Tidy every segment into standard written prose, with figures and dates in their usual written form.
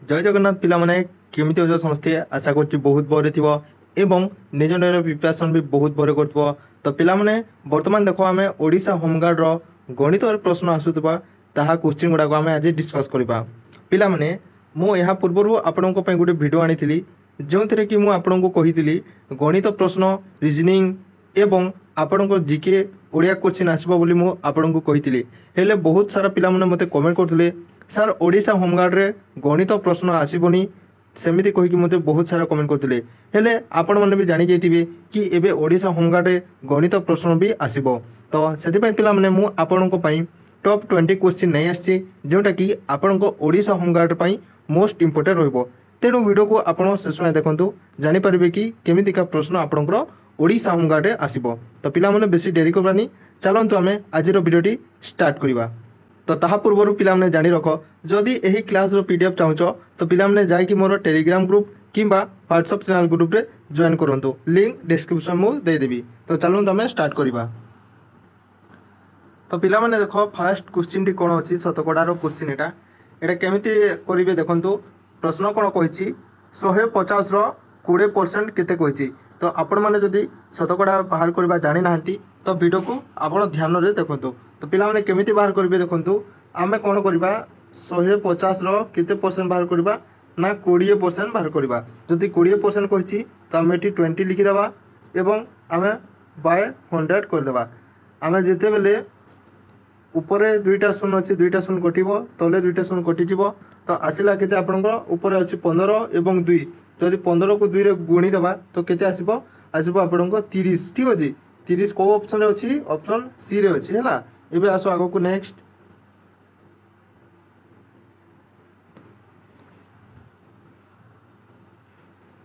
जय जगन्नाथ पिला माने केमिति हो समस्ते आशा करछि बहुत बरे थिबो एवं निज निजर प्रिपरेशन भी बहुत बरे करथबो। तो पिला माने वर्तमान देखो आमे ओडिशा होमगार्ड रो गणित प्रश्न आसुतबा ताहा क्वेश्चन गुडा को आमे आज डिस्कस करबा। पिला माने मो यहाँ पूर्व आपनको पय गुटे वीडियो आनिथिली जोंथरे कि मु आपनको कहिथिली गणित प्रश्न रीजनिंग एवं आपनको जीके ओडिया क्वेश्चन आसबो बोली मु आपनको कहिथिली। हेले बहुत सारा पिला माने मते कमेंट करथिले सर ओडिशा होमगार्ड रे गणित प्रश्न आसीबनी सेमिति कहि कि मते बहुत सारा कमेंट करथिले। हेले आपण माने भी जानि जाइथिबे कि एबे ओडिशा होमगार्ड रे गणित प्रश्न भी आसीबो। तो सेति पय पिला माने मु आपनको पय टॉप 20 क्वेश्चन नै आछि जोटा कि आपनको ओडिशा होमगार्ड पय मोस्ट इंपोर्टेंट रहइबो। तेणु वीडियो को आपण शेष में देखंतु जानि परिबे कि केमिति का प्रश्न आपनकर ओडिशा होमगार्ड रे आसीबो। तो पिला माने बेसी देरी करबानी चलंतु आमे आजिर वीडियोटी स्टार्ट करिबा। तो ताहा पूर्व पिला माने जानि रख जदि एही क्लास रो पीडीएफ चाहूछ तो पिला माने जाय कि मोर टेलीग्राम ग्रुप किंबा व्हाट्सएप चैनल ग्रुप रे जॉइन करंतु लिंक डिस्क्रिप्शन मु दे देबी। तो चलंतु आमे स्टार्ट करिबा। तो पिला माने देखो फर्स्ट क्वेश्चन टी कोन अछि शतकड़ा रो क्वेश्चन एटा केमिति करिवे देखंतु। प्रश्न कोन कहिछि 150 रो 20% केते कहिछि। तो आपण माने जदि शतकड़ा बाहर करबा जानि नाहंती तो वीडियो को आपण ध्यान रे देखंतु। तो पिला माने केमिति बाहर करिवे देखंतु। आमे कोन करबा 150 रो केते परसेंट बाहर करबा ना 20% बाहर करबा। जदि 20% कहिछि तो आमे एटी 20 लिखि देबा एवं आमे बाय 100 कर देबा। आमे जेते बेले ऊपर दुईटा शून्य अच्छी दुईटा शून्य कटिबो तले दुईटा शून्य कटि जिवो। तो आसिला केते आपनकर ऊपर अछि 15 एवं 2 जदि 15 को 2 रे गुणी देबा तो केते आसीबो आसीबो आपनकर 30। ठीक अछि 30 को ऑप्शन रे अछि ऑप्शन सी रे अछि हैला। एबे आसो आगो को नेक्स्ट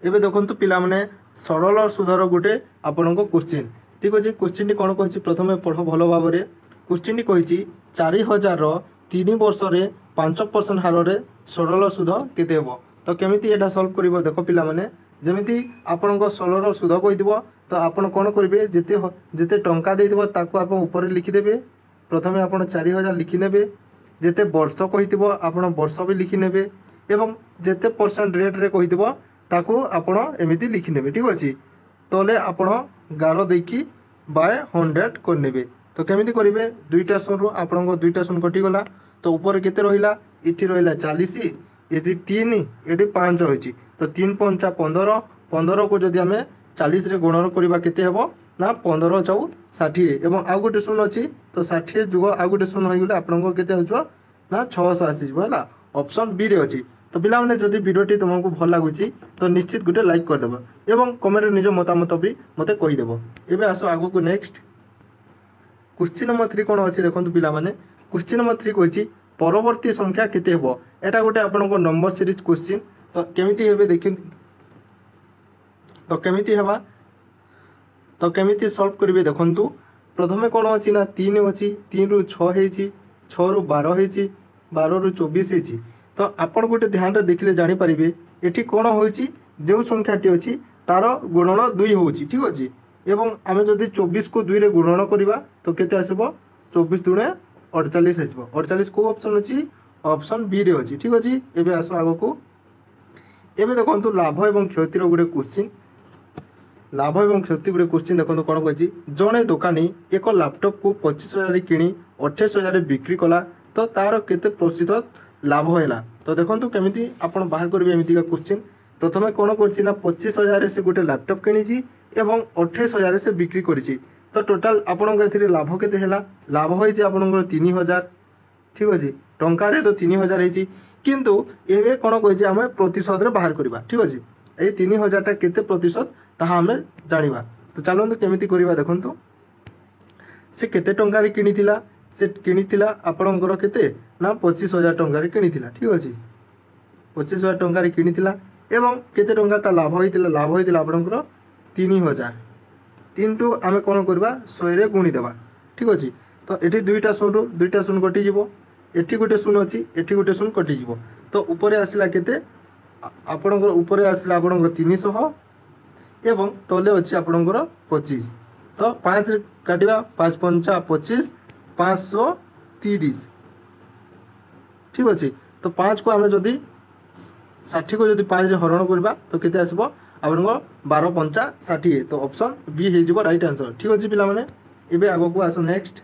एबे देखंतु पिला माने सरल सुधर गुटे आपनको क्वेश्चन। ठीक अछि क्वेश्चन टी कोन कहछि प्रथमे पढो भलो भाबरे। क्वेश्चन टी कहिछि 4000 रो 3 वर्ष रे 5% हार रे सरल सुध केते हेबो। तो केमिति एटा सॉल्व करिवो देखो पिला माने जेमिति आपनको सरल सुध कहि दिबो तो आपण कोन करिवे जेते जेते टंका देइदिबो ताको आपण ऊपर लिखि देबे। प्रथमे आपण 4000 लिखि नेबे जेते वर्ष कहिदिबो आपण वर्ष भी लिखि नेबे एवं जेते परसेंट रेट रे कहिदिबो ताको आपण एमिति लिखि नेबे। ठीक अछि तले आपण गारो देकी बाय 100 कर नेबे। तो केमिति करिवे दुईटा शून्य रो आपनको दुईटा शून्य कटि गला तो ऊपर केते रहिला इठी रहिला 40 एठी 3 एठी 5 होइछि। तो 3 5 15 15 को जदि हमें 40 रे गुणन करिबा केते हेबो ना 15 4 60 एवं आ गुटे शून्य अछि तो 60 जुग आ गुटे शून्य होई गेले आपनको केते होजो ना 600 आसी जबो हैला। ऑप्शन बी रे अछि। तो पिला माने जदि वीडियोटी तुमको भल लागुछि तो निश्चित गुटे लाइक कर देबो एवं कमेंट रे निज मतामत भी मते कहि देबो। एबे आसो आगो को नेक्स्ट क्वेश्चन नंबर 3 कोन अछि देखंतु पिला माने क्वेश्चन नंबर 3 कहिछि परवर्ती संख्या केते हेबो। एटा गोटे आपनको नंबर सीरीज क्वेश्चन। तो केमिति हेबे देखिन तो केमिति हेबा तो केमिति सॉल्व करिवे देखंतु। प्रथमे कोन अछि ना 3 अछि 3 रु 6 हेछि 6 रु 12 हेछि 12 रु 24 हेछि। तो आपण गोटे ध्यान रे देखिले जानि परिबे एठी कोन होइछि जे संख्याटी अछि तार गुणन 2 होछि। ठीक अछि एवं आमे जदि 24 को 2 रे गुणन करिबा तो केते आसीबो 24 दुणे 48 आसीबो। 48 को ऑप्शन अछि ऑप्शन बी रे अछि। ठीक अछि एबे आसो आगो को एबे देखंतु लाभ एवं क्षति रो गुटे क्वेश्चन। लाभ एवं क्षति गुटे क्वेश्चन देखंतु कोन कहछि जणे दुकानी एक लैपटॉप को 25000 रे किनी 28000 रे बिक्री कला तो तार केते प्रतिशत लाभ हैला। तो देखंतु केमिति आपण बाहर करबे एमिति का क्वेश्चन। प्रथमे कोन करछि ना 25000 रे से गुटे लैपटॉप किनिछि एवं 28000 रे से बिक्री करिछि। तो टोटल आपन एथिरे लाभ केते हैला लाभ होइछि आपनकर 3000। ठीक अछि टंका रे तो 3000 हेछि किंतु एबे कोन कहिछि हम प्रतिशत रे बाहर करबा। ठीक अछि ए 3000 टा केते प्रतिशत ताहा हमें जानिबा। तो चलंतु केमिति करबा देखंतु। से केते टंका रे किनिथिला से किनिथिला आपनकर केते ना 25000 टंका रे किनिथिला। ठीक अछि 25000 टंका रे किनिथिला एवं केते टंका ता लाभ होइथिला आपनकर 3000 किंतु आमे कोन करबा 100 रे गुणी देबा। ठीक अछि तो एठी दुईटा शून्य कटि जिवो एठी गुटे शून्य अछि एठी गुटे शून्य कटि जिवो। तो ऊपर आसिला केते आपनकर ऊपर आसिला आपनकर 300 एवं तले अछि आपनकर 25। तो 5 रे काटिबा 5 5 25 530। ठीक अछि तो 5 को आमे जदि ଷାଠିଏ को जब 5 रे हरण करबा तो केते आसीबो आपनको 12 पंचा 60 तो ऑप्शन बी हे जिवो राइट आंसर ठीक अछि पिला माने एबे आगो को आसो नेक्स्ट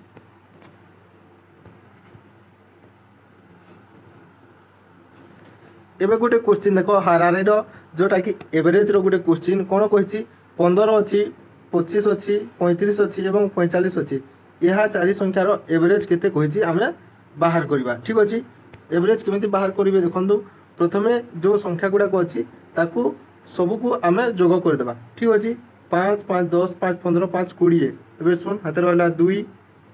एबे गोटे क्वेश्चन देखो हारारे रो जोटा कि एवरेज रो गोटे क्वेश्चन कोन कहिछि 15 अछि 25 अछि 35 अछि एवं 45 अछि यहा चारि संख्या रो एवरेज केते कहिछि आमे बाहर करबा ठीक अछि एवरेज केमिति बाहर करिवे देखंतु प्रथमे जो संख्या गुडा को अछि ताकू सब को आमे जोग कर देबा ठीक अछि 5 5 10 5 15 5 20 एबे सुन हाथ रहला 2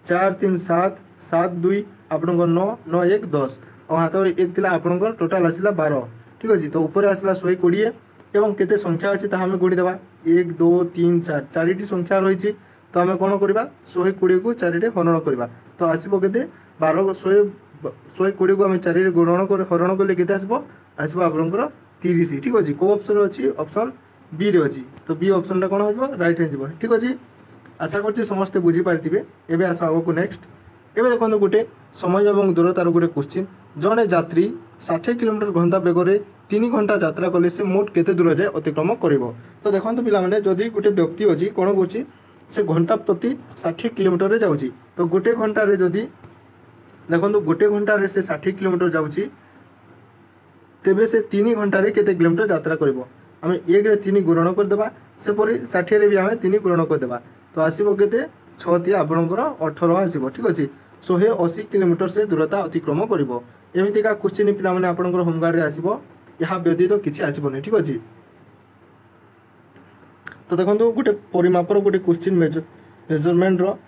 4 3 7 7 2 आपनको 9 9 1 10 और हाथ रे 1 थिला आपनको टोटल आसिला 12 ठीक अछि तो ऊपर आसिला 120 एवं केते संख्या अछि ता हमें गुडी देबा 1 2 3 4 चारिटी संख्या रही छी तो हमें कोन करबा 120 को 4 रे हरण करबा तो आसीबो केते 12 120 को हमें 4 रे गुणन कर हरण करले केते आसीबो आसीबो आपनकर 30 ठीक अछि को ऑप्शन अछि ऑप्शन बी रे अछि तो बी ऑप्शन टा कोन होइबो राइट हे जिवो ठीक अछि आशा करछि समस्त बुझी पारथिबे एबे आसो आगो को नेक्स्ट एबे देखो गोटे समय एवं दूरतार गोटे क्वेश्चन जने यात्री 60 किलोमीटर घंटा बेगरे 3 घंटा यात्रा कले से मोट केते दूर जाय अतिक्रम करिवो तो देखंतु पिला माने जदी गोटे व्यक्ति अछि कोन करछि से घंटा प्रति 60 किलोमीटर रे जाउछि तो गोटे घंटा रे जदी देखंतु गोटे घंटा रे से 60 किलोमीटर जाउछि तेबे से 3 घंटा रे केते किलोमीटर यात्रा करिवो हमें 1 रे 3 गुणन कर देबा से परि 60 रे भी हमें 3 गुणन कर देबा तो आसीबो केते 6 ती आपनकर 18 आसीबो ठीक अछि 180 किलोमीटर से दूरता अतिक्रम करिवो एमिति का क्वेश्चन पिला माने आपनकर होमगार्ड रे आसीबो यहा व्यतीत किछि आसीबो नै ठीक अछि तो देखंतु गोटे परिमापर गोटे क्वेश्चन मेजरमेंट रो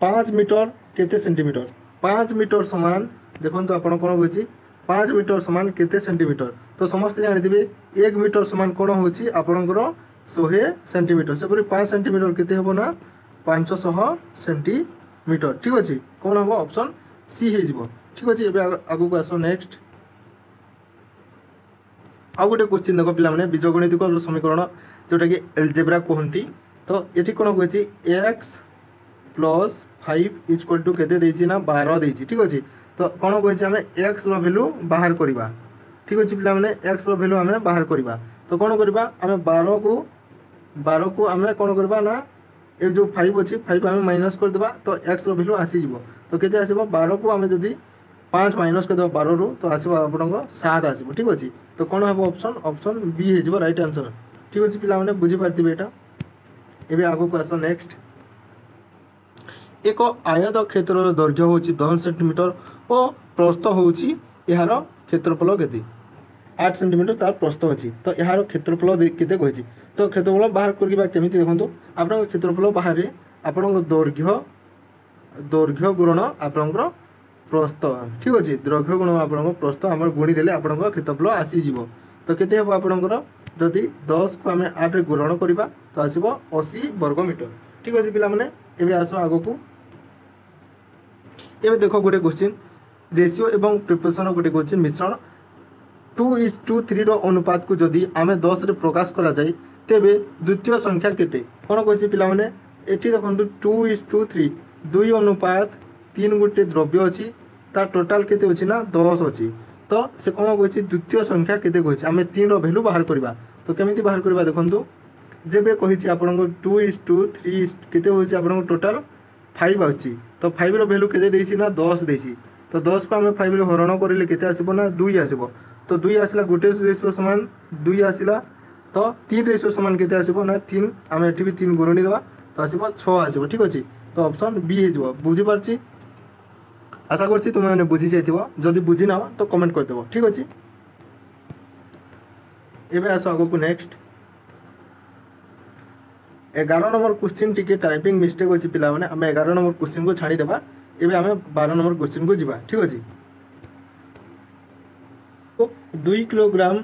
5 मीटर केते सेंटीमीटर 5 मीटर समान देखंतु आपण कोन होछि 5 मीटर समान केते सेंटीमीटर तो समस्त जानि दिबे 1 मीटर समान कोन होछि आपनकर 100 सेंटीमीटर से पूरी 5 सेंटीमीटर केते होबो ना 500 सेंटीमीटर ठीक अछि कोन होबो ऑप्शन सी हे जिवो ठीक अछि एबे आगु को आसो नेक्स्ट आ गोटे क्वेश्चन देखो पिला माने बीजगणितिक समीकरण जोटा कि एल्जेब्रा कहंती तो एठी कोन होछि x + 5 = केते देछि ना 12 देछि ठीक अछि तो कोन कहछि हमें x रो वैल्यू बाहर करबा ठीक अछि पिला माने x रो वैल्यू हमें बाहर करबा तो कोन करबा हमें 12 को हमें कोन करबा ना ए जो 5 अछि 5 हमें माइनस कर देबा तो x रो वैल्यू आसी जिवो तो केते आसीबो 12 को हमें जदी 5 माइनस कर देबा 12 रो तो आसीबो आपनको 7 आसीबो ठीक अछि तो कोन हबो ऑप्शन ऑप्शन बी हे जिवो राइट आंसर ठीक अछि पिला माने बुझी पारतिबे एटा एबे आगो को आसो नेक्स्ट एक आयत क्षेत्र दैर्घ्य होची 10 सेंटीमीटर और प्रस्थ होची यार क्षेत्रफल केते 8 सेंटीमीटर तार प्रस्थ अछि तो यार क्षेत्रफल केते कहछि तो क्षेत्रफल बाहर करबा केमिति देखंतु आपन क्षेत्रफल बाहर रे आपन दैर्घ्य गुणन आपन प्रस्थ ठीक अछि दैर्घ्य गुणन आपन प्रस्थ हमर गुणी देले आपन क्षेत्रफल आसी जिवो तो केते हो आपन जदि 10 को हमें 8 रे गुणन करबा तो आसीबो 80 वर्ग मीटर ठीक अछि पिला माने एबे आसो आगो को एबे देखो गोटे क्वेश्चन रेशियो एवं प्रिपोर्शन गोटे क्वेश्चन मिश्रण 2:3 रो अनुपात को जदि आमे 10 रे प्रकाश करा जाय तेबे द्वितीय संख्या केते कोन कहछि पिला माने एठी देखंतु 2:3 2 अनुपात 3 गोटे द्रव्य अछि ता टोटल केते अछि ना 10 अछि तो से कोन कहछि द्वितीय संख्या केते कहछि आमे 3 रो वैल्यू बाहर करबा तो केमिति बाहर करबा देखंतु जेबे कहिछि आपनको 2:3 केते होछि आपनको टोटल 5 अछि तो 5 रो वैल्यू केते देछि ना 10 देछि तो 10 को हमें 5 रे हरण करिले केते आसीबो ना 2 आसीबो तो 2 आसिला गोटे रेशियो समान 2 आसिला तो 3 रेशियो समान केते आसीबो ना 3 हमें एठी भी 3 गुणनी देबा तो आसीबो 6 आसीबो ठीक अछि तो ऑप्शन बी हे जबो बुझी पारछि आशा करछि तुम माने बुझी जाइथिबो जदी बुझी ना तो कमेंट कर देबो ठीक अछि एबे आसो आगो को नेक्स्ट 11 नंबर क्वेश्चन टिके टाइपिंग मिस्टेक अछि पिला माने हम 11 नंबर क्वेश्चन को छाडी देबा एबे हमें 12 नंबर क्वेश्चन को जिबा ठीक अछि तो 2 किलोग्राम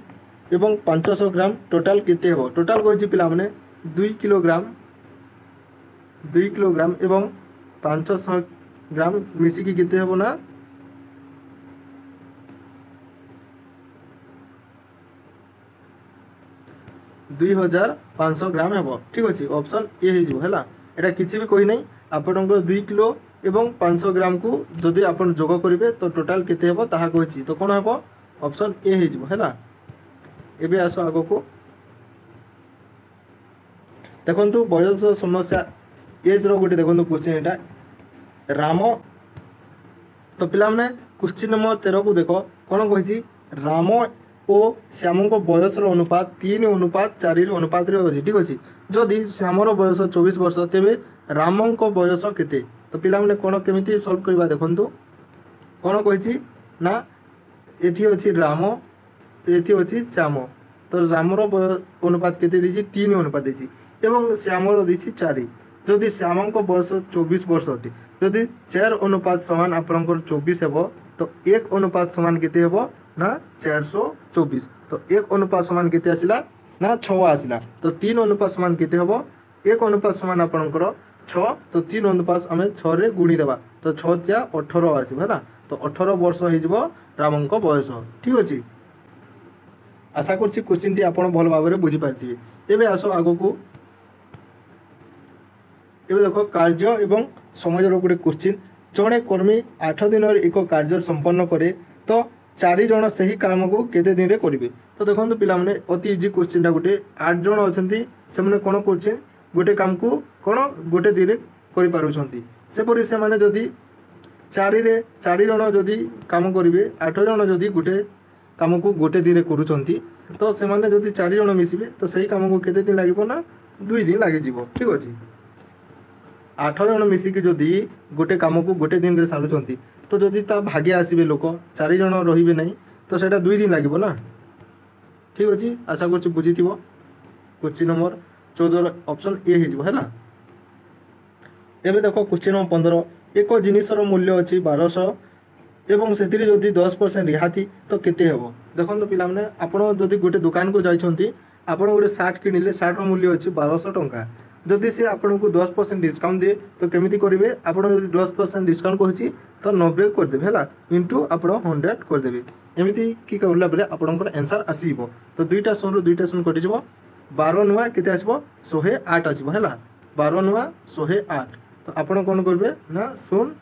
एवं 500 ग्राम टोटल केते हो टोटल कहछि पिला माने 2 किलोग्राम एवं 500 ग्राम मिसी की केते हो ना 2500 ग्राम हेबो ठीक अछि ऑप्शन ए हे जो हैला एटा किछि भी कोइ नै आपन 2 किलो एवं 500 ग्राम को जदि आपन जोग करिवे तो टोटल केते हेबो ताहा कहछि तो कोन हेबो ऑप्शन ए हे जो हैला एबे आसो आगो को देखंतु बयस समस्या एज रो गोटे देखंतु क्वेश्चन एटा राम तो पिला माने क्वेश्चन नंबर 13 को देखो कोन कहिछि राम ओ श्याम को बयस रो अनुपात 3:4 रो अनुपात रे अछि ठीक अछि जदि श्याम रो बयस 24 वर्ष तेबे राम को बयस केते तो पिला माने कोन केमिति सॉल्व करबा देखंतु कोन कहिछि ना एठी अछि राम एठी अछि श्याम तो राम रो अनुपात केते दिछि 3 अनुपात दिछि एवं श्याम रो दिछि 4 जदि श्याम को बयस 24 वर्ष अटे जदि 4 अनुपात समान आपनकर 24 हेबो तो 1 अनुपात समान केते हेबो ना 424 तो 1 अनुपात समान केते आसिला ना 6 आसिला तो 3 अनुपात समान केते हेबो 1 अनुपात समान आपनकर 6 तो 3 अनुपात हमें 6 रे गुणी देबा तो 6 त्या 18 आसिबो हैला तो 18 वर्ष हे जिवो रामन को बयस ठीक अछि आशा करछि क्वेश्चन टी आपण भल भाबरे बुझी पारथिबे एबे आसो आगो को एबे देखो कार्य एवं समय गोटे क्वेश्चन जड़े कर्मी 8 दिन एक कार्य संपन्न करे तो 4 जन से ही काम को केते दिन रे करिवे तो देखो पिला माने अति इजी क्वेश्चन टा गोटे 8 जन अछंती से माने कोन करछे गोटे काम को कोन गोटे दिन रे करि पारुछंती सेपरि से माने जदी 4 जन जदी काम करिवे 8 जन जदी गोटे काम को गोटे दिन रे करूछंती तो से माने जदी 4 जन मिसिबे तो सही काम को केते दिन लागिबो ना 2 दिन लागि जिवो ठीक अछि 8 जन मिसिकी जदि गोटे काम को गोटे दिन रे सारुछंती तो जदि ता भाग्य आसीबे लोक 4 जन रहिबे नहीं तो सेटा 2 दिन लागिबो ना ठीक अछि आशा करछि बुझिथिबो क्वेश्चन नंबर 14 ऑप्शन ए हे जिवो हैला एबे देखो क्वेश्चन नंबर 15 एक जिनिसर मूल्य अछि 1200 एवं सेतिरे जदि 10% रिहाती तो केते हेबो देखो पिला माने आपण जदि गोटे दुकान को जाइछंती आपण गोटे शर्ट किनिले शर्ट रो मूल्य अछि 1200 टंका जदि से आपन को 10% डिस्काउंट दे तो केमिति करिवे आपन जदि 10% डिस्काउंट कहछि तो 90 कर देबे हला इनटू आपन 100 कर देबे एमिति की करला बेले आपन को आंसर आसीबो तो दुईटा शून्य रो दुईटा शून्य कटि जबो 12 नुवा केते आसीबो 108 आसीबो हला 12 नुवा 108 तो आपन कोन करबे ना शून्य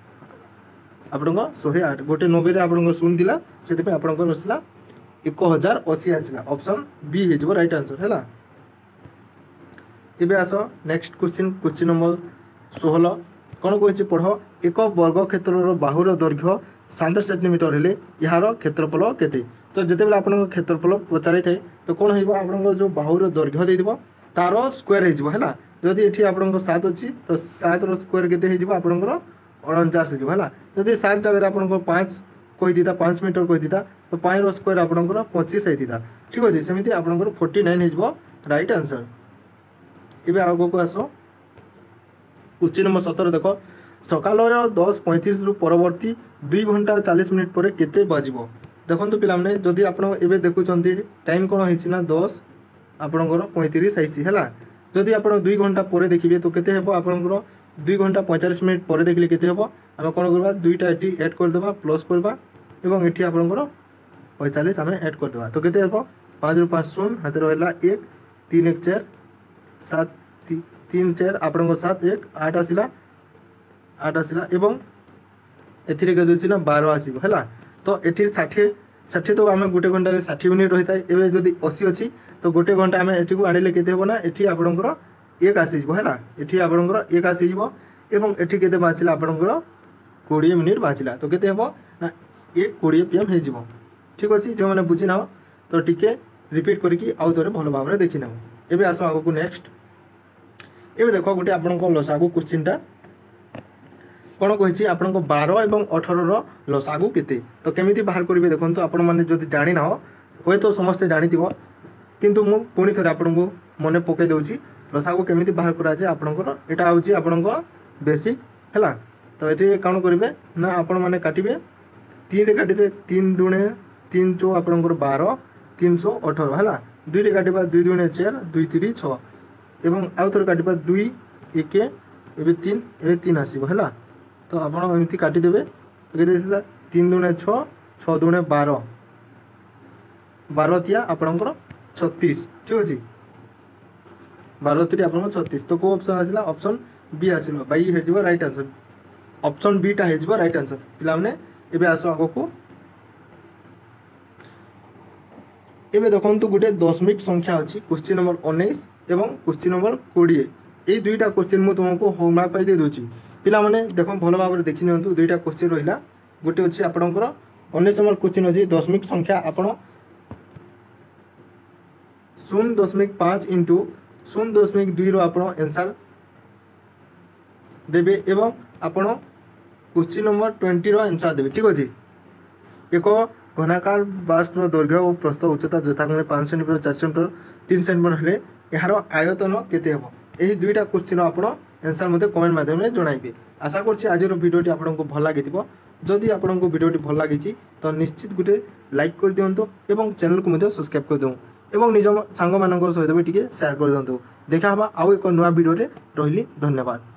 आपन को 108 गोटे 90 रे आपन को शून्य दिला सेते पे आपन को रसला 1080 आसीला ऑप्शन बी हे जबो राइट आंसर हला एबे आसो नेक्स्ट क्वेश्चन नंबर 16 कोन कहछि पढो एक वर्ग क्षेत्रर बाहुर दैर्घ्य 7 सेंटीमीटर हेले यार क्षेत्रफल केते तो जते बेला आपन क्षेत्रफल पचारै थाए तो कोन हेबो आपन जो बाहुर दैर्घ्य दे दिबो तारो स्क्वायर हे जिवो हला जदि एठी आपन 7 अछि तो 7 रो स्क्वायर केते हे जिवो आपन 49 हे जिवो हला जदि 7 जगह रे आपन 5 कहि दिता 5 मीटर कहि दिता तो 5 रो स्क्वायर आपन 25 हे दिता ठीक अछि सेमिति आपन 49 हे जिवो राइट आंसर एबे आगो को आसो क्वेश्चन नंबर 17 देखो सकाल 10:35 रु परवर्ती 2 घंटा 40 मिनिट पर केते बाजिबो देखंतु पिला माने जदि आपण एबे देखुचंती टाइम कोन हिछि ना 10 आपनकर 35 आइछि हला जदि आपण 2 घंटा पर देखिबे तो केते हेबो आपनकर 2 घंटा 45 मिनिट पर देखले केते हेबो हम कोन करबा दुईटा एटी ऐड कर देबा प्लस करबा एवं एठी आपनकर 45 हमें ऐड कर देबा तो केते हेबो 5 रु 5 शून्य हाथ रहला 1 3 1 4 7 3 4 आपन 7 1 8 आसिला एवं एथिरे के दोछि ना 12 आसीबो हला तो एठी 60 तो हमें गोटे घंटा रे 60 मिनिट रहिता एबे जदी 80 अछि तो गोटे घंटा हमें एठी को आनिले केते हेबो ना एठी आपनकर 1 आसीबो हला एठी आपनकर 1 आसीबो एवं एठी केते बाचिला आपनकर 20 मिनिट बाचिला तो केते हेबो ना 1:20 PM हे जिवो ठीक अछि जो माने बुझि नाओ तो टिके रिपीट करिकि आउ तोरे भलो भाबरे देखि नाओ एबे आसो आगो को नेक्स्ट एबे देखो गोटे आपन को लसागु क्वेश्चन टा कोन कहिछि आपन को 12 एवं 18 रो लसागु केते तो केमिति बाहर करिवे देखंतु आपन माने जदि जानि ना होय तो समस्त जानिथिबो किंतु मु पुनी थरे आपन को मने पके देउछि लसागु केमिति बाहर करा जे आपन को एटा होछि आपन को बेसिक हला तो एठी कोन करिवे ना आपन माने काटिबे 3 रे काटिबे 3 दुणे 3 चो आपन को 12 318 हला 2 रे काटिबा 2 दुणे 4 2 3 6 एवं आउ थोर काटिबा 2 1 एबे 3 आसीबो हला तो आपण एमिति काटि देबे केते देला 3 दुणे 6 6 दुणे 12 12 तिया आपनकर 36 ठीक अछि 12 तिया आपनकर 36 तो को ऑप्शन आसिला ऑप्शन बी आसिलो बाई हे जिवो राइट आंसर ऑप्शन बी टा हे जिवो राइट आंसर पिला माने एबे आसो आगो को ଏବେ ଦେଖନ୍ତୁ ଗୋଟେ ଦଶମିକ ସଂଖ୍ୟା ଅଛି କ୍ୱେଶ୍ଚିନ୍ ନମ୍ବର 19 ଏବଂ କ୍ୱେଶ୍ଚିନ୍ ନମ୍ବର 20 এই দুইটা क्वेश्चन ମୁଁ ତୁମକୁ ହୋମୱାର୍କ ପାଇଁ ଦେଇ ଦେଉଛି ପିଲାମାନେ ଦେଖ ଭଲ ଭାବରେ ଦେଖି ନିଅନ୍ତୁ ଦୁଇଟା क्वेश्चन ରହିଲା ଗୋଟେ ଅଛି ଆପଣଙ୍କର 19 ନମ୍ବର क्वेश्चन ଅଛି ଦଶମିକ ସଂଖ୍ୟା ଆପଣ 0.5 ଇଣ୍ଟୁ 0.2 ର ଆପଣ आंसर देबे एवं आपण क्वेश्चन नंबर 20 रो आंसर देबे ठीक अछि एक घनाकार बाष्प दैर्घ्य और प्रस्थ उच्चता यथाक्रमे 5 सेंटीमीटर 4 सेंटीमीटर 3 सेंटीमीटर हेले यार आयतन केते हेबो एही दुईटा क्वेश्चन आपण आंसर मते कमेंट माध्यम रे जणाइबे आशा करछि आज रो वीडियोटी आपनको भल लागिथिबो जदि आपनको वीडियोटी भल लागिछि तो निश्चित गुटे लाइक कर दियंतो एवं चैनल को मते सब्सक्राइब कर दउ एवं निज सांग मानकर सहित भी टिके शेयर कर दियंतो देखा हबा आउ एक नया वीडियो रे रहिली धन्यवाद।